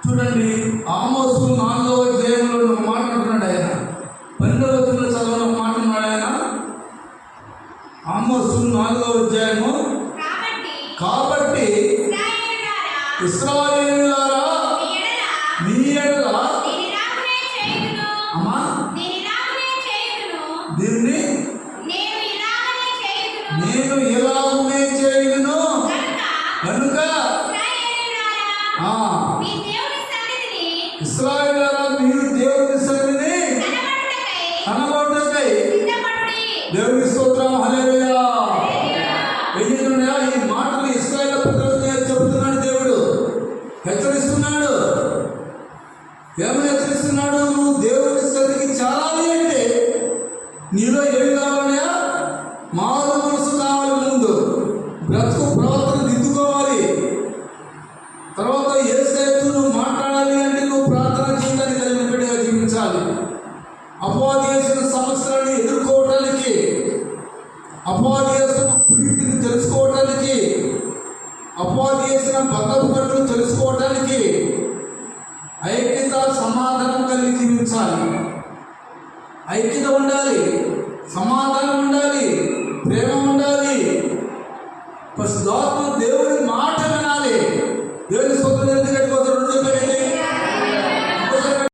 చూడండి, ఆమోసు 4వ అధ్యాయంలో ఒక మాట అంటున్నాడు ఆయన. 12వ వచనంలో చదవని ఒక మాట ఉన్నాడు ఆయన. ఆమోసు 4వ అధ్యాయము. కాబట్టి ఇశ్రాయేలులారా, మీ ఎడల అమ్మా దీన్ని నేను ఇలాగనే చేయును కనుక ఇశ్రాయేలులారా, మీరు దేవుని సన్నిధిని కనబడుటకై దేవుని స్తోత్రం. హల్లెలూయా. ఈ మాటలు ఇశ్రాయేలు ప్రజలకు చెబుతున్నాడు దేవుడు, హెచ్చరిస్తున్నాడు. ఏమని హెచ్చరిస్తున్నాడు? నువ్వు దేవుని సన్నిధికి చేరాలి అంటే నీలో ఏమి కావాలయా? మారు మనసు కావాలి. ముందు బ్రతుకు ప్రవర్తన దిద్దుకోవాలి. తర్వాత యేసుతో నువ్వు మాట్లాడాలి అంటే నువ్వు ప్రార్థన జీవితాన్ని కలిగిన బిడ్డగా జీవించాలి. అపవాది చేసిన సమస్యలను ఎదుర్కోవటానికి, అపవాది చేసిన కుయుక్తిని తెలుసుకోవటానికి, అపవాది చేసిన బద్దపు కట్టులు తెలుసుకోవటానికి ఐక్యత, సమాధానం కలిగి జీవించాలి. ఐక్యత ఉండాలి, సమాధానం ఉండాలి, ప్రేమ ఉండాలి. పరిశుద్ధాత్మ దేవుని మాట వినాలి. దేవుని స్వతంత్ర